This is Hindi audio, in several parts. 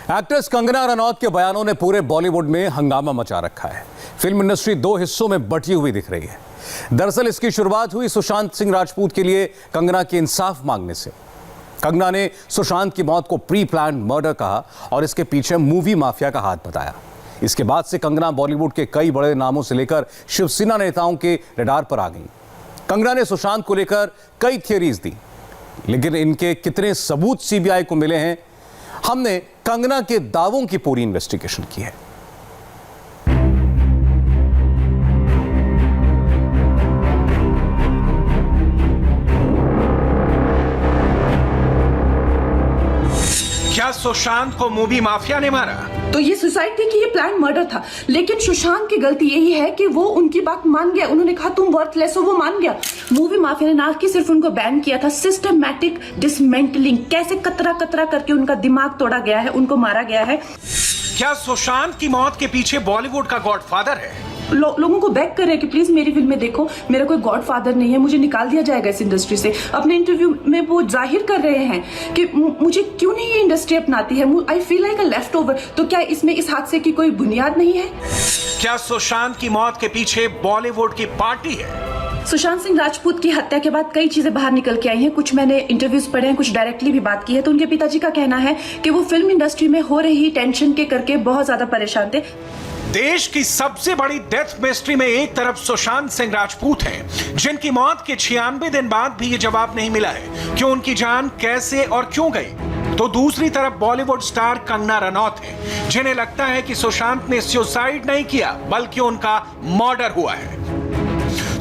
एक्ट्रेस कंगना रनौत के बयानों ने पूरे बॉलीवुड में हंगामा मचा रखा है। फिल्म इंडस्ट्री दो हिस्सों में बटी हुई दिख रही है। दरअसल इसकी शुरुआत हुई सुशांत सिंह राजपूत के लिए कंगना के इंसाफ मांगने से। कंगना ने सुशांत की मौत को प्री प्लान्ड मर्डर कहा और इसके पीछे मूवी माफिया का हाथ बताया। इसके बाद से कंगना बॉलीवुड के कई बड़े नामों से लेकर शिवसेना नेताओं के रडार पर आ गई। कंगना ने सुशांत को लेकर कई थियरीज दी, लेकिन इनके कितने सबूत सीबीआई को मिले हैं, हमने कंगना के दावों की पूरी इन्वेस्टिगेशन की है। क्या सुशांत को मूवी माफिया ने मारा? तो ये सुसाइड थी कि ये प्लान मर्डर था, लेकिन सुशांत की गलती यही है कि वो उनकी बात मान गया। उन्होंने कहा तुम वर्थलेस हो, वो मान गया। मूवी माफिया ने ना कि सिर्फ उनको बैन किया था, सिस्टमैटिक डिसमेंटलिंग, कैसे कतरा कतरा करके उनका दिमाग तोड़ा गया है, उनको मारा गया है। क्या सुशांत की मौत के पीछे बॉलीवुड का गॉडफादर है? लोगों को बैक कर रहे हैं कि प्लीज मेरी फिल्म में देखो, मेरा कोई गॉडफादर नहीं है, मुझे निकाल दिया जाएगा इस इंडस्ट्री से। अपने इंटरव्यू में वो जाहिर कर रहे हैं कि मुझे क्यों नहीं ये इंडस्ट्री अपनाती है, I feel like a left over. तो क्या इसमें इस हादसे की कोई बुनियाद नहीं है? क्या सुशांत की मौत के पीछे बॉलीवुड की पार्टी है? सुशांत सिंह राजपूत की हत्या के बाद कई चीजें बाहर निकल के आई हैं। कुछ मैंने इंटरव्यूज पढ़े हैं, कुछ डायरेक्टली भी बात की है। तो उनके पिताजी का कहना है कि वो फिल्म इंडस्ट्री में हो रही टेंशन के करके बहुत ज्यादा परेशान थे। देश की सबसे बड़ी डेथ मिस्ट्री में एक तरफ सुशांत सिंह राजपूत हैं, जिनकी मौत के 96 दिन बाद भी ये जवाब नहीं मिला है कि उनकी जान कैसे और क्यों गई। तो दूसरी तरफ बॉलीवुड स्टार कंगना रनौत हैं, जिन्हें लगता है कि सुशांत ने सुसाइड नहीं किया बल्कि उनका मर्डर हुआ है।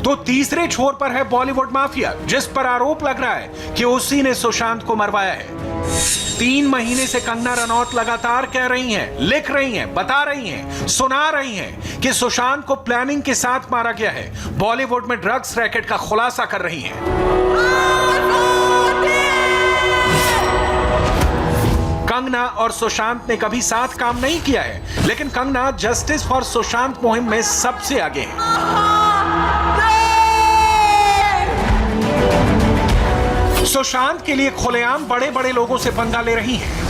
तो तीसरे छोर पर है बॉलीवुड माफिया, जिस पर आरोप लग रहा है कि उसी ने सुशांत को मरवाया है। 3 महीने से कंगना रनौत लगातार कह रही हैं, लिख रही हैं, बता रही हैं, सुना रही हैं कि सुशांत को प्लानिंग के साथ मारा गया है। बॉलीवुड में ड्रग्स रैकेट का खुलासा कर रही हैं। कंगना और सुशांत ने कभी साथ काम नहीं किया है, लेकिन कंगना जस्टिस फॉर सुशांत मुहिम में सबसे आगे है। सुशांत के लिए खुलेआम बड़े बड़े लोगों से पंगा ले रही हैं।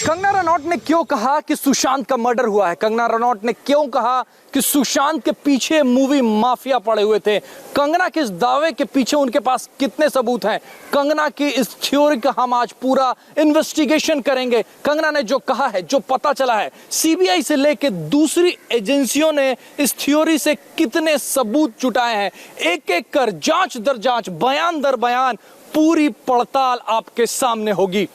कंगना रनौत ने क्यों कहा कि सुशांत का मर्डर हुआ है? कंगना रनौत ने क्यों कहा कि सुशांत के पीछे मूवी माफिया पड़े हुए थे? कंगना के इस दावे के पीछे उनके पास कितने सबूत हैं? कंगना की इस थ्योरी का हम आज पूरा इन्वेस्टिगेशन करेंगे। कंगना ने जो कहा है, जो पता चला है, सीबीआई से लेकर दूसरी एजेंसियों ने इस थ्योरी से कितने सबूत जुटाए हैं, एक एक कर, जांच दर जांच, बयान दर बयान, पूरी पड़ताल आपके सामने होगी।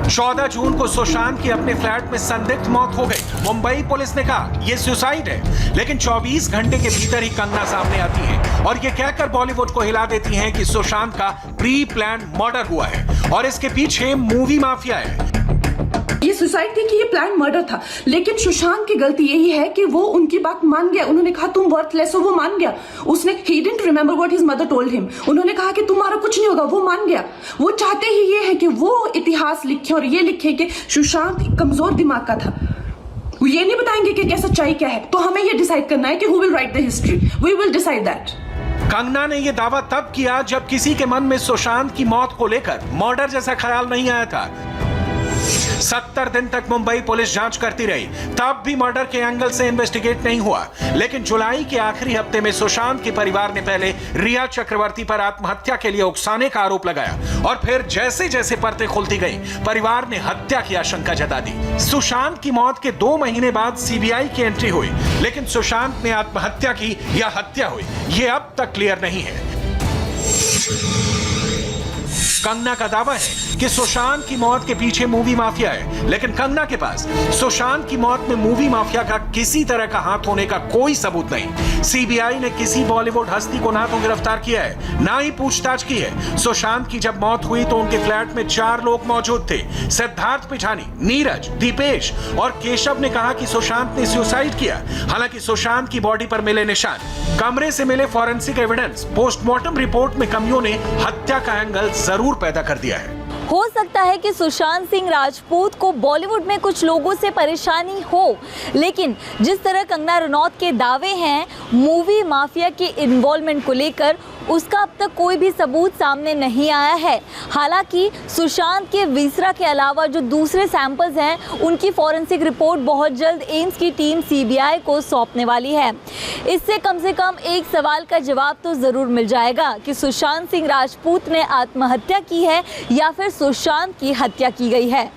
14 जून को सुशांत की अपने फ्लैट में संदिग्ध मौत हो गई। मुंबई पुलिस ने कहा यह सुसाइड है, लेकिन 24 घंटे के भीतर ही कंगना सामने आती है और यह कहकर बॉलीवुड को हिला देती हैं कि सुशांत का प्री प्लान मर्डर हुआ है और इसके पीछे मूवी माफिया है। ये सुसाइड थी कि ये प्लान मर्डर था, लेकिन सुशांत की गलती यही है कि वो उनकी बात मान गया। उन्होंने कहा तुम वर्थलेस हो, वो मान गया। उसने he didn't remember what his mother told him। उन्होंने कहा कि तुम्हारा कुछ नहीं होगा, वो मान गया। वो चाहते ही ये है कि वो इतिहास लिखे और ये लिखे कि सुशांत कमजोर दिमाग का था। वो ये नहीं बताएंगे कि क्या सच्चाई क्या है। तो हमें ये डिसाइड करना है कि who will write the history। We will decide that। Kangana ने यह दावा तब किया जब किसी के मन में सुशांत की मौत को लेकर मर्डर जैसा ख्याल नहीं आया था। 70 दिन तक मुंबई पुलिस जांच करती रही, तब भी मर्डर के एंगल से इन्वेस्टिगेट नहीं हुआ। लेकिन जुलाई के आखिरी हफ्ते में सुशांत के परिवार ने पहले रिया चक्रवर्ती पर आत्महत्या के लिए उकसाने का आरोप लगाया और फिर जैसे जैसे परतें खुलती गई, परिवार ने हत्या की आशंका जता दी। सुशांत की मौत के 2 महीने बाद सीबीआई की एंट्री हुई, लेकिन सुशांत ने आत्महत्या की या हत्या हुई, यह अब तक क्लियर नहीं है। कंगना का दावा है कि सुशांत की मौत के पीछे मूवी माफिया है, लेकिन कंगना के पास सुशांत की मौत में मूवी माफिया का किसी तरह का हाथ होने का कोई सबूत नहीं। सीबीआई ने किसी बॉलीवुड हस्ती को ना तो गिरफ्तार किया है, ना ही पूछताछ की है। सुशांत की जब मौत हुई तो उनके फ्लैट में 4 लोग मौजूद थे। सिद्धार्थ पिठानी, नीरज, दीपेश और केशव ने कहा कि सुशांत ने सुसाइड किया। हालांकि सुशांत की बॉडी पर मिले निशान, कमरे से मिले फॉरेंसिक एविडेंस, पोस्टमार्टम रिपोर्ट में कमियों ने हत्या का एंगल जरूर पैदा कर दिया है। हो सकता है कि सुशांत सिंह राजपूत को बॉलीवुड में कुछ लोगों से परेशानी हो, लेकिन जिस तरह कंगना रनौत के दावे हैं मूवी माफिया के इन्वॉल्वमेंट को लेकर, उसका अब तक कोई भी सबूत सामने नहीं आया है। हालांकि सुशांत के वीसरा के अलावा जो दूसरे सैंपल्स हैं उनकी फॉरेंसिक रिपोर्ट बहुत जल्द एम्स की टीम सीबीआई को सौंपने वाली है। इससे कम से कम एक सवाल का जवाब तो ज़रूर मिल जाएगा कि सुशांत सिंह राजपूत ने आत्महत्या की है या फिर सुशांत की हत्या की गई है।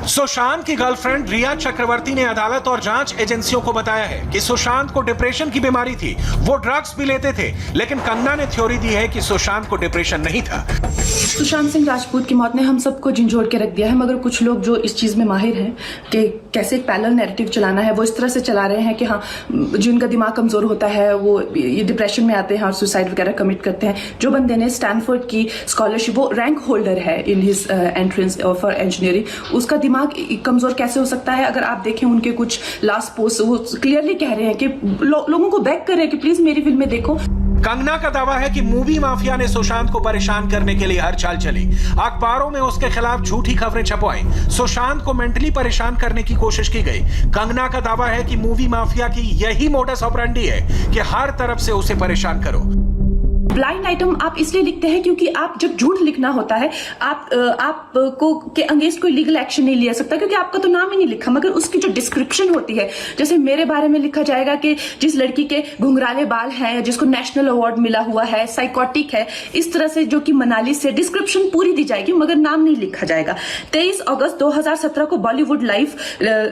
सुशांत की गर्लफ्रेंड रिया चक्रवर्ती ने अदालत और जांच एजेंसियों को बताया है कि सुशांत को डिप्रेशन की बीमारी थी, वो ड्रग्स भी लेते थे, लेकिन कंगना ने थ्योरी दी है कि सुशांत को डिप्रेशन नहीं था। सुशांत सिंह राजपूत की मौत ने हम सबको झंझोड़ के रख दिया है, मगर कुछ लोग जो इस चीज में माहिर हैं कि कैसे एक पैरेलल नैरेटिव चलाना है, वो इस तरह से चला रहे हैं कि हाँ, जिनका दिमाग कमजोर होता है वो ये डिप्रेशन में आते हैं और सुसाइड वगैरह कमिट करते हैं। जो बंदे ने स्टैनफोर्ड की स्कॉलरशिप, वो रैंक होल्डर है in his entrance for engineering, उसका दिमाग कमजोर कैसे हो सकता है? अगर आप देखें उनके कुछ लास्ट पोस्ट, वो क्लियरली कह रहे हैं कि लोगों को बैक कर रहे हैं कि प्लीज मेरी फिल्में देखो। कंगना का दावा है कि मूवी माफिया ने सुशांत को परेशान करने के लिए हर चाल चली, अखबारों में उसके खिलाफ झूठी खबरें छपवाई, सुशांत को मेंटली परेशान करने की कोशिश की गई। कंगना का दावा है कि मूवी माफिया की यही मोडस ऑपरेंडी है कि हर तरफ से उसे परेशान करो। ब्लाइंड आइटम आप इसलिए लिखते हैं क्योंकि आप जब झूठ लिखना होता है, आपको के अगेंस्ट कोई लीगल एक्शन नहीं लिया सकता क्योंकि आपका तो नाम ही नहीं लिखा, मगर उसकी जो डिस्क्रिप्शन होती है, जैसे मेरे बारे में लिखा जाएगा कि जिस लड़की के घुंघराले बाल हैं, जिसको नेशनल अवार्ड मिला हुआ है, साइकोटिक है, इस तरह से जो कि मनाली से डिस्क्रिप्शन पूरी दी जाएगी मगर नाम नहीं लिखा जाएगा। 23 अगस्त 2017 को बॉलीवुड लाइव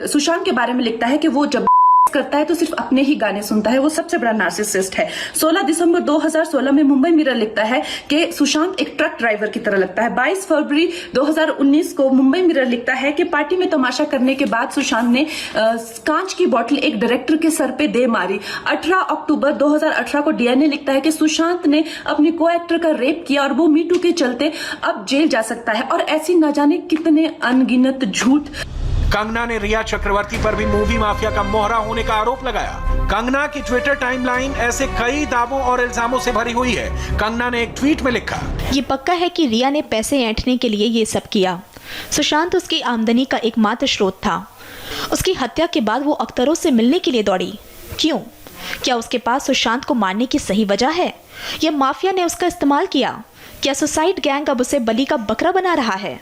सुशांत के बारे में लिखता है कि वो जब करता है तो सिर्फ अपने ही गाने सुनता है, वो सबसे बड़ा नार्सिसिस्ट है। 16 दिसंबर 2016 में मुंबई मिरर लिखता है कि सुशांत एक ट्रक ड्राइवर की तरह लगता है। 22 फरवरी 2019 को मुंबई मिरर लिखता है कि पार्टी में तमाशा करने के बाद सुशांत ने कांच की बोतल एक डायरेक्टर के सर पे दे मारी। 18 अक्टूबर 2018 को डीएनए लिखता है कि सुशांत ने अपने को एक्टर का रेप किया और वो मीटू के चलते अब जेल जा सकता है, और ऐसी न जाने कितने अनगिनत झूठ। कंगना ने रिया चक्रवर्ती पर भी मूवी माफिया का मोहरा होने का आरोप लगाया। कंगना की ट्विटर टाइमलाइन ऐसे कई दावों और इल्जामों से भरी हुई है। कंगना ने एक ट्वीट में लिखा, ये पक्का है कि रिया ने पैसे ऐंठने के लिए ये सब किया। सुशांत उसकी आमदनी का एकमात्र स्रोत था। उसकी हत्या के बाद वो अख्तरों से मिलने के लिए दौड़ी। क्यों? क्या उसके पास सुशांत को मारने की सही वजह है या माफिया ने उसका इस्तेमाल किया? क्या सुसाइड गैंग अब उसे बलि का बकरा बना रहा है?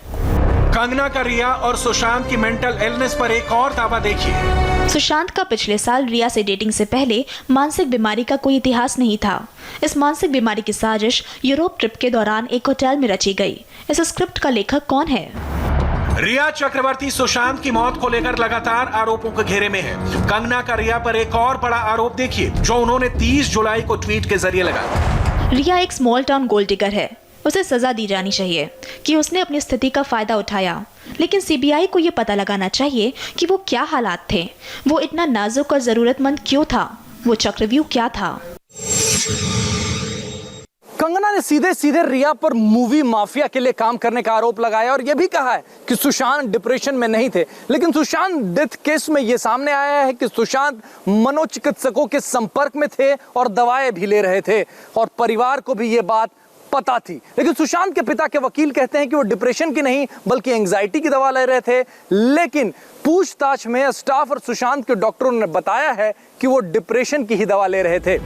कंगना का रिया और सुशांत की मेंटल इलनेस पर एक और दावा देखिए। सुशांत का पिछले साल रिया से डेटिंग से पहले मानसिक बीमारी का कोई इतिहास नहीं था। इस मानसिक बीमारी की साजिश यूरोप ट्रिप के दौरान एक होटल में रची गई। इस स्क्रिप्ट का लेखक कौन है? रिया चक्रवर्ती सुशांत की मौत को लेकर लगातार आरोपों के घेरे में है। कंगना का रिया पर एक और बड़ा आरोप देखिए जो उन्होंने 30 जुलाई को ट्वीट के जरिए लगाया। रिया एक स्मॉल टाउन गोल्ड डिगर है। उसे सजा दी जानी चाहिए कि उसने अपनी स्थिति का फायदा उठाया, लेकिन सीबीआई को यह पता लगाना चाहिए कि वो क्या हालात थे, वो इतना नाजुक और जरूरतमंद क्यों था, वो चक्रव्यूह क्या था। कंगना ने सीधे सीधे रिया पर मूवी माफिया के लिए काम करने का आरोप लगाया और यह भी कहा है कि सुशांत डिप्रेशन में नहीं थे, लेकिन सुशांत डेथ केस में यह सामने आया है कि सुशांत मनोचिकित्सकों के संपर्क में थे और दवाएं भी ले रहे थे और परिवार को भी यह बात पता थी। लेकिन सुशांत के पिता के वकील कहते हैं कि वो डिप्रेशन की नहीं बल्कि एंजाइटी की दवा ले रहे थे, लेकिन पूछताछ में स्टाफ और सुशांत के डॉक्टरों ने बताया है कि वो डिप्रेशन की ही दवा ले रहे थे।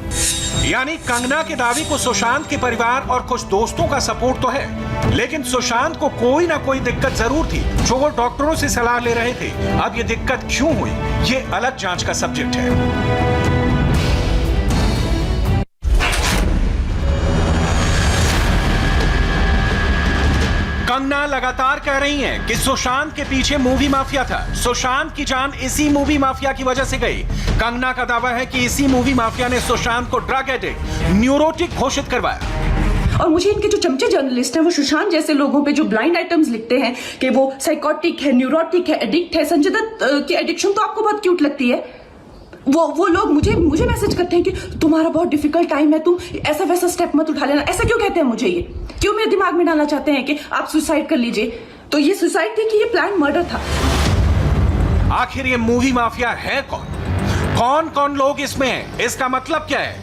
यानी कंगना के दावे को सुशांत के परिवार और कुछ दोस्तों का सपोर्ट तो है, लेकिन सुशांत को कोई ना कोई दिक्कत जरूर थी जो वो डॉक्टरों से सलाह ले रहे थे। अब ये दिक्कत क्यों हुई, ये अलग जांच का सब्जेक्ट है। कंगना लगातार कह रही हैं कि सुशांत के पीछे मूवी माफिया था। सुशांत की जान इसी मूवी माफिया की वजह से गई। कंगना का दावा है कि इसी मूवी माफिया ने सुशांत को ड्रग एडिक्ट, न्यूरोटिक घोषित करवाया। और मुझे इनके जो चमचे जर्नलिस्ट हैं वो सुशांत जैसे लोगों पे जो ब्लाइंड आइटम्स लिखते हैं कि वो साइकोटिक है, न्यूरोटिक है, एडिक्ट है। संजय दत्त की एडिक्शन तो आपको बहुत क्यूट लगती है। वो लोग मुझे मैसेज करते हैं कि तुम्हारा बहुत डिफिकल्ट टाइम है, तुम ऐसा वैसा स्टेप मत उठा लेना। ऐसा क्यों कहते हैं मुझे? ये क्यों मेरे दिमाग में डालना चाहते हैं कि आप सुसाइड कर लीजिए? तो ये सुसाइड थी कि ये प्लान मर्डर था? आखिर ये मूवी माफिया है कौन? कौन कौन लोग इसमें हैं? इसका मतलब क्या है?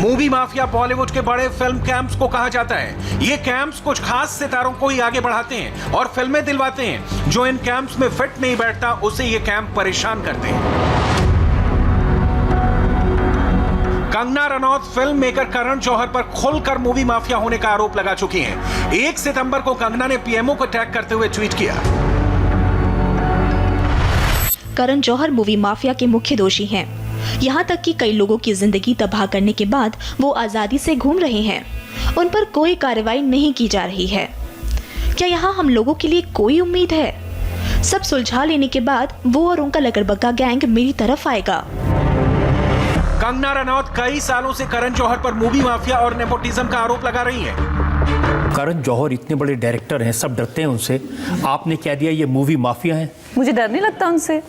मूवी माफिया बॉलीवुड के बड़े फिल्म कैंप्स को कहा जाता है। ये कैंप्स कुछ खास सितारों को ही आगे बढ़ाते हैं और फिल्में दिलवाते हैं। जो इन कैंप्स में फिट नहीं बैठता उसे ये कैंप परेशान करते हैं। कंगना रनौत फिल्म मेकर करण जौहर पर खुलकर मूवी माफिया होने का आरोप लगा चुकी हैं। 1 सितंबर को कंगना ने पीएमओ को टैग करते हुए ट्वीट किया। करण जौहर मूवी माफिया के मुख्य दोषी हैं। यहाँ तक कि कई लोगों की जिंदगी तबाह करने के बाद वो आजादी से घूम रहे हैं। उन पर कोई कार्रवाई नहीं की जा रही है। क्या यहाँ हम लोगों के लिए कोई उम्मीद है? सब सुलझा लेने के बाद वो और उनका लकड़बग्गा गैंग मेरी तरफ आएगा। कंगना रनौत कई सालों से करण जौहर पर मूवी माफिया और नेपोटिज्म का आरोप लगा रही है। करण जौहर इतने बड़े डायरेक्टर हैं, सब डरते हैं उनसे। आपने कह दिया ये मूवी माफिया है। मुझे डर नहीं लगता उनसे।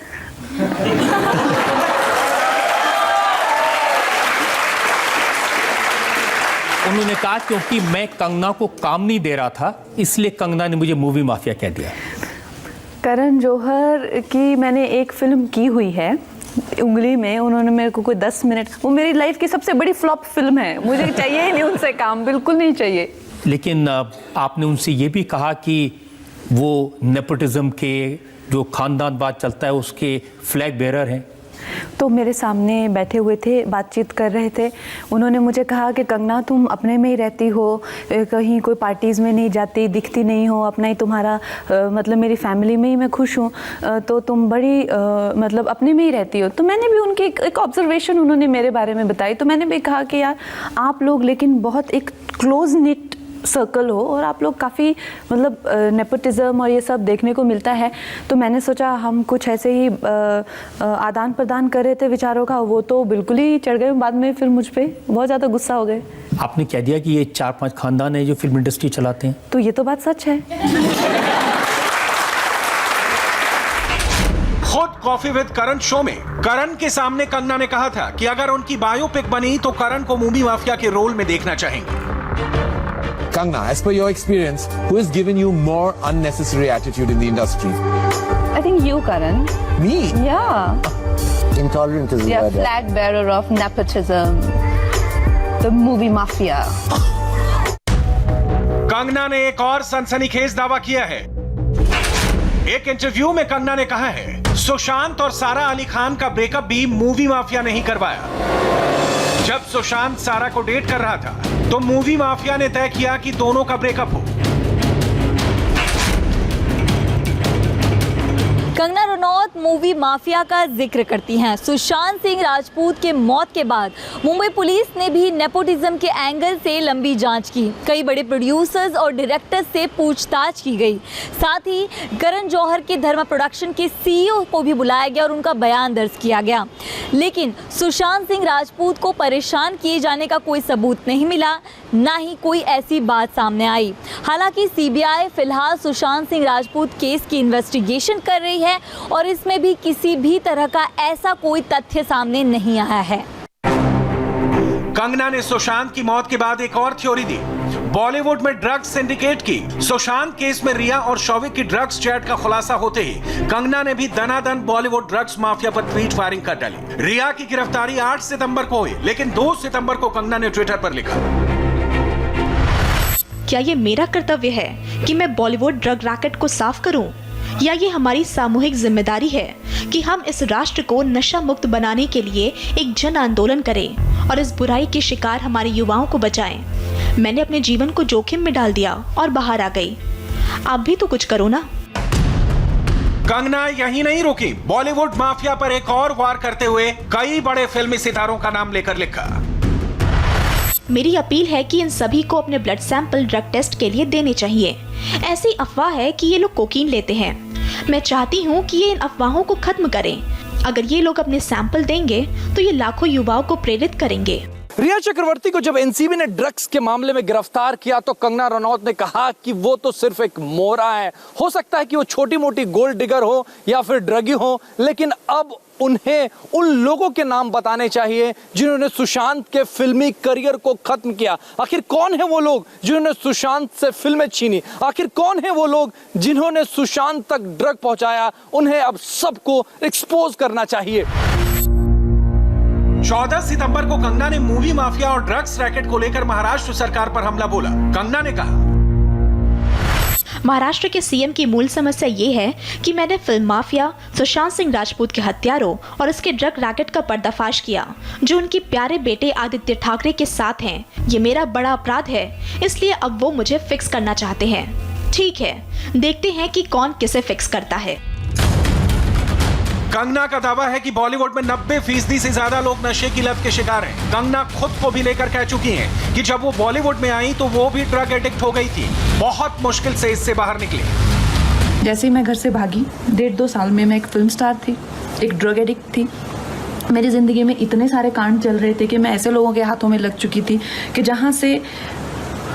उन्होंने कहा क्योंकि मैं कंगना को काम नहीं दे रहा था इसलिए कंगना ने मुझे मूवी माफिया कह दिया। करण जौहर की मैंने एक फिल्म की हुई है उंगली में, उन्होंने मेरे को कोई 10 मिनट, वो मेरी लाइफ की सबसे बड़ी फ्लॉप फिल्म है। मुझे चाहिए ही नहीं उनसे काम, बिल्कुल नहीं चाहिए। लेकिन आपने उनसे ये भी कहा कि वो नेपोटिज्म के जो खानदानवाद चलता है उसके फ्लैग बेरर हैं। तो मेरे सामने बैठे हुए थे, बातचीत कर रहे थे। उन्होंने मुझे कहा कि कंगना तुम अपने में ही रहती हो, कहीं कोई पार्टीज़ में नहीं जाती, दिखती नहीं हो, अपना ही तुम्हारा मतलब मेरी फैमिली में ही मैं खुश हूँ, तो तुम बड़ी मतलब अपने में ही रहती हो। तो मैंने भी उनकी एक ऑब्जर्वेशन उन्होंने मेरे बारे में बताई। तो मैंने भी कहा कि यार आप लोग लेकिन बहुत एक क्लोज निट सर्कल हो और आप लोग काफ़ी मतलब नेपोटिज्म और ये सब देखने को मिलता है। तो मैंने सोचा हम कुछ ऐसे ही आदान प्रदान कर रहे थे विचारों का। वो तो बिल्कुल ही चढ़ गए बाद में, फिर मुझ पे बहुत ज़्यादा गुस्सा हो गए। आपने कह दिया कि ये 4-5 खानदान है जो फिल्म इंडस्ट्री चलाते हैं। तो ये तो बात सच है। खुद कॉफी विद करण शो में करण के सामने कंगना ने कहा था कि अगर उनकी बायोपिक बनी तो करण को मूवी माफिया के रोल में देखना चाहेंगे। Kangna, as per your experience, who has given you more unnecessary attitude in the industry? I think you, Karan. Me? Yeah. Intolerant is You're the word. flag bearer of nepotism, the movie mafia. Kangana ने एक और सनसनीखेज दावा किया है। एक इंटरव्यू में कंगना ने कहा है सुशांत और सारा अली खान का ब्रेकअप भी मूवी माफिया नहीं करवाया। जब सुशांत सारा को डेट कर रहा था तो मूवी माफिया ने तय किया कि दोनों का ब्रेकअप हो। कंगना रनौत मूवी माफिया का जिक्र करती हैं। सुशांत सिंह राजपूत के मौत के बाद मुंबई पुलिस ने भी नेपोटिज्म के एंगल से लंबी जांच की। कई बड़े प्रोड्यूसर्स और डायरेक्टर्स से पूछताछ की गई। साथ ही करण जौहर के धर्मा प्रोडक्शन के सीईओ को भी बुलाया गया और उनका बयान दर्ज किया गया। लेकिन सुशांत सिंह राजपूत को परेशान किए जाने का कोई सबूत नहीं मिला, ना ही कोई ऐसी बात सामने आई। हालांकि सीबीआई फिलहाल सुशांत सिंह राजपूत केस की इन्वेस्टिगेशन कर रही है और इसमें भी किसी भी तरह का ऐसा कोई तथ्य सामने नहीं आया है। कंगना ने सुशांत की मौत के बाद एक और थ्योरी दी, बॉलीवुड में ड्रग्स सिंडिकेट की। सुशांत केस में रिया और शौविक की ड्रग्स चैट का खुलासा होते ही कंगना ने भी दनादन बॉलीवुड ड्रग्स माफिया पर ट्वीट फायरिंग कर डाली। रिया की गिरफ्तारी 8 सितंबर को हुई, लेकिन 2 सितंबर को कंगना ने ट्विटर पर लिखा, क्या ये मेरा कर्तव्य है कि मैं बॉलीवुड ड्रग रैकेट को साफ करूं? या ये हमारी सामूहिक जिम्मेदारी है कि हम इस राष्ट्र को नशा मुक्त बनाने के लिए एक जन आंदोलन करें और इस बुराई के शिकार हमारे युवाओं को बचाएं। मैंने अपने जीवन को जोखिम में डाल दिया और बाहर आ गई। आप भी तो कुछ करो ना। कंगना यही नहीं रुकी, बॉलीवुड माफिया पर एक और वार करते हुए कई बड़े फिल्मी सितारों का नाम लेकर लिखा। मेरी अपील है कि इन सभी को अपने ब्लड सैंपल ड्रग टेस्ट के लिए देने चाहिए। ऐसी अफवाह है कि ये लोग कोकीन लेते हैं। मैं चाहती हूँ कि ये इन अफवाहों को खत्म करें। अगर ये लोग अपने सैंपल देंगे तो ये लाखों युवाओं को प्रेरित करेंगे। रिया चक्रवर्ती को जब एनसीबी ने ड्रग्स के मामले में गिरफ्तार किया तो कंगना रनौत ने कहा कि वो तो सिर्फ एक मोहरा है। हो सकता है कि वो छोटी मोटी गोल्ड डिगर हो या फिर ड्रगी हो, लेकिन अब उन्हें उन लोगों के नाम बताने चाहिए जिन्होंने सुशांत के फिल्मी करियर को खत्म किया। आखिर कौन है वो लोग जिन्होंने सुशांत से फिल्में छीनी? आखिर कौन है वो लोग जिन्होंने सुशांत तक ड्रग पहुंचाया? उन्हें अब सबको एक्सपोज करना चाहिए। 14 सितंबर को कंगना ने मूवी माफिया और ड्रग्स रैकेट को लेकर महाराष्ट्र सरकार पर हमला बोला। कंगना ने कहा, महाराष्ट्र के सीएम की मूल समस्या ये है कि मैंने फिल्म माफिया, सुशांत सिंह राजपूत के हत्यारों और उसके ड्रग रैकेट का पर्दाफाश किया जो उनके प्यारे बेटे आदित्य ठाकरे के साथ हैं। ये मेरा बड़ा अपराध है, इसलिए अब वो मुझे फिक्स करना चाहते हैं। ठीक है, देखते हैं कि कौन किसे फिक्स करता है। कंगना का दावा है कि बॉलीवुड में 90% से ज्यादा लोग नशे की लत के शिकार हैं। कंगना खुद को भी लेकर कह चुकी हैं कि जब वो बॉलीवुड में आई तो वो भी ड्रग एडिक्ट हो गई थी, बहुत मुश्किल से इससे बाहर निकली। जैसे ही मैं घर से भागी, 1.5-2 साल में मैं एक फिल्म स्टार थी, एक ड्रग एडिक्ट थी। मेरी ज़िंदगी में इतने सारे कांड चल रहे थे कि मैं ऐसे लोगों के हाथों में लग चुकी थी कि जहाँ से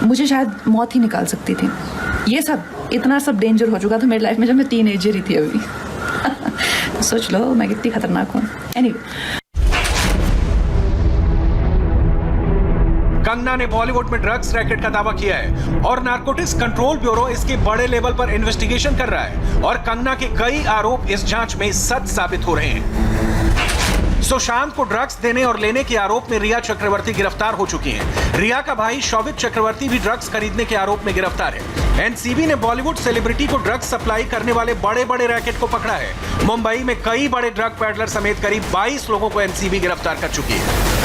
मुझे शायद मौत ही निकाल सकती थी। ये सब इतना सब डेंजर हो चुका था मेरी लाइफ में जब मैं टीनेजर ही थी अभी। सोच लो मैं कितनी खतरनाक हूँ। एनीवे, कंगना ने बॉलीवुड में ड्रग्स रैकेट का दावा किया है और नारकोटिक्स कंट्रोल ब्यूरो इसके बड़े लेवल पर इन्वेस्टिगेशन कर रहा है और कंगना के कई आरोप इस जांच में सच साबित हो रहे हैं। सुशांत को ड्रग्स देने और लेने के आरोप में रिया चक्रवर्ती गिरफ्तार हो चुकी हैं। रिया का भाई शौविक चक्रवर्ती भी ड्रग्स खरीदने के आरोप में गिरफ्तार है। एनसीबी ने बॉलीवुड सेलिब्रिटी को ड्रग्स सप्लाई करने वाले बड़े बड़े रैकेट को पकड़ा है। मुंबई में कई बड़े ड्रग पैडलर समेत करीब 22 लोगों को एनसीबी गिरफ्तार कर चुकी है।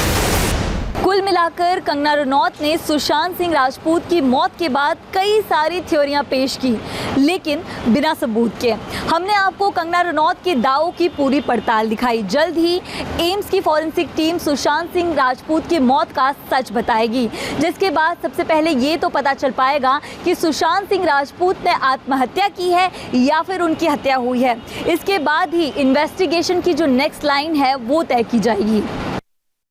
कुल मिलाकर कंगना रनौत ने सुशांत सिंह राजपूत की मौत के बाद कई सारी थ्योरियां पेश की, लेकिन बिना सबूत के। हमने आपको कंगना रनौत के दावों की पूरी पड़ताल दिखाई। जल्द ही एम्स की फॉरेंसिक टीम सुशांत सिंह राजपूत की मौत का सच बताएगी, जिसके बाद सबसे पहले ये तो पता चल पाएगा कि सुशांत सिंह राजपूत ने आत्महत्या की है या फिर उनकी हत्या हुई है। इसके बाद ही इन्वेस्टिगेशन की जो नेक्स्ट लाइन है वो तय की जाएगी।